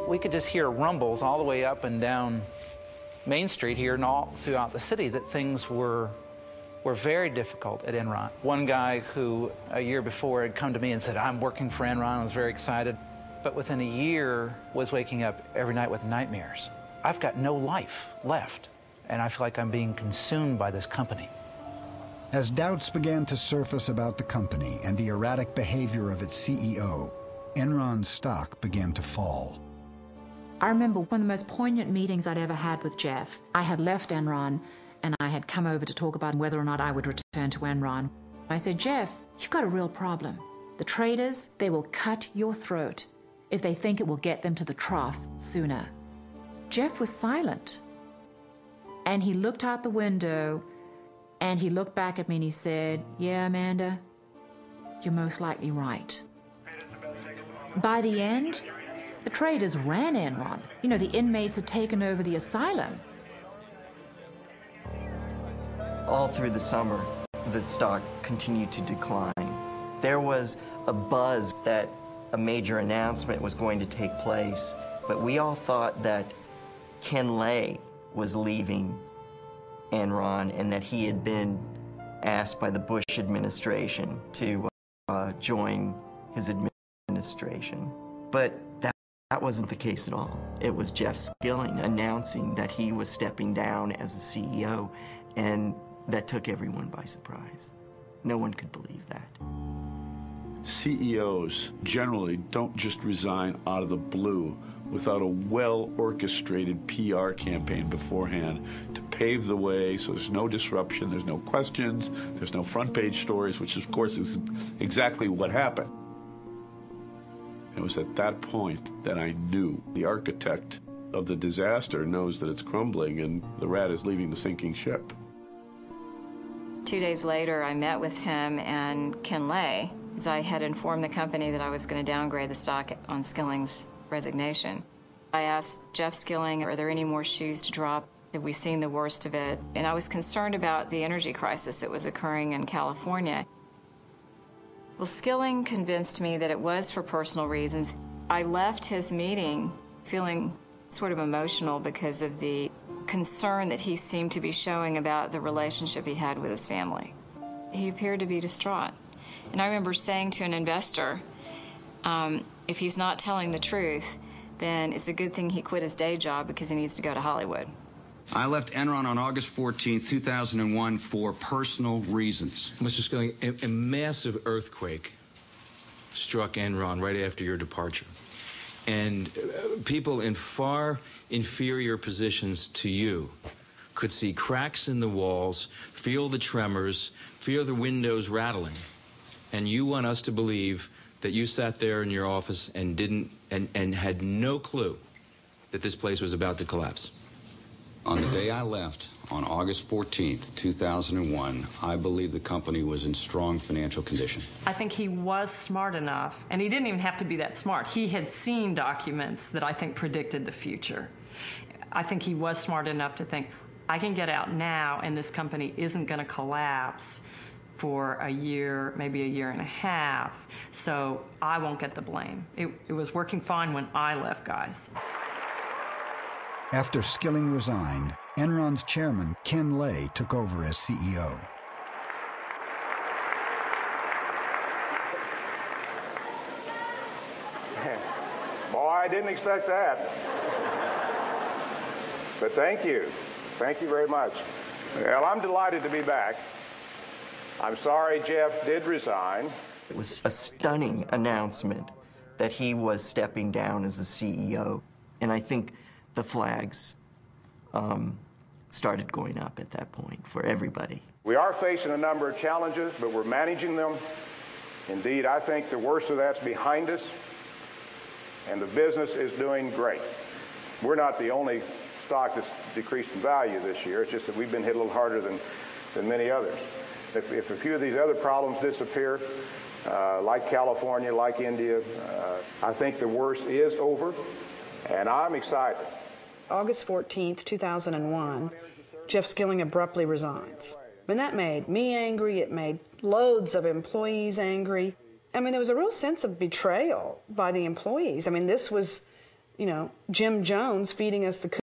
We could just hear rumbles all the way up and down Main Street here and all throughout the city that things were very difficult at Enron. One guy who a year before had come to me and said, I'm working for Enron, I was very excited, but within a year was waking up every night with nightmares. I've got no life left, and I feel like I'm being consumed by this company. As doubts began to surface about the company and the erratic behavior of its CEO, Enron's stock began to fall. I remember one of the most poignant meetings I'd ever had with Jeff. I had left Enron, and I had come over to talk about whether or not I would return to Enron. I said, Jeff, you've got a real problem. The traders, they will cut your throat if they think it will get them to the trough sooner. Jeff was silent. And he looked out the window, and he looked back at me and he said, yeah, Amanda, you're most likely right. By the end, the traders ran Enron. You know, the inmates had taken over the asylum. All through the summer, the stock continued to decline. There was a buzz that a major announcement was going to take place, but we all thought that Ken Lay was leaving Enron and that he had been asked by the Bush administration to join his administration. But that wasn't the case at all. It was Jeff Skilling announcing that he was stepping down as a CEO, and that took everyone by surprise. No one could believe that. CEOs generally don't just resign out of the blue without a well-orchestrated PR campaign beforehand to pave the way so there's no disruption, there's no questions, there's no front-page stories, which of course is exactly what happened. It was at that point that I knew the architect of the disaster knows that it's crumbling and the rat is leaving the sinking ship. 2 days later, I met with him and Ken Lay, as I had informed the company that I was going to downgrade the stock on Skilling's resignation. I asked Jeff Skilling, are there any more shoes to drop? Have we seen the worst of it? And I was concerned about the energy crisis that was occurring in California. Well, Skilling convinced me that it was for personal reasons. I left his meeting feeling sort of emotional because of the concern that he seemed to be showing about the relationship he had with his family. He appeared to be distraught. And I remember saying to an investor, if he's not telling the truth, then it's a good thing he quit his day job because he needs to go to Hollywood. I left Enron on August 14, 2001 for personal reasons. Mr. Skilling, a massive earthquake struck Enron right after your departure. And people in far inferior positions to you could see cracks in the walls, feel the tremors, feel the windows rattling. And you want us to believe that you sat there in your office and had no clue that this place was about to collapse. On the day I left, on August 14th, 2001, I believe the company was in strong financial condition. I think he was smart enough, and he didn't even have to be that smart. He had seen documents that I think predicted the future. I think he was smart enough to think, I can get out now, and this company isn't going to collapse for a year, maybe a year and a half, so I won't get the blame. It was working fine when I left, guys. After Skilling resigned, Enron's chairman, Ken Lay, took over as CEO. Boy, I didn't expect that. But thank you. Thank you very much. Well, I'm delighted to be back. I'm sorry Jeff did resign. It was a stunning announcement that he was stepping down as a CEO. And I think the flags started going up at that point for everybody. We are facing a number of challenges, but we're managing them. Indeed, I think the worst of that's behind us, and the business is doing great. We're not the only stock that's decreased in value this year. It's just that we've been hit a little harder than many others. If a few of these other problems disappear, like California, like India, I think the worst is over, and I'm excited. August 14th, 2001, Jeff Skilling abruptly resigns. And that made me angry. It made loads of employees angry. I mean, there was a real sense of betrayal by the employees. I mean, this was Jim Jones feeding us the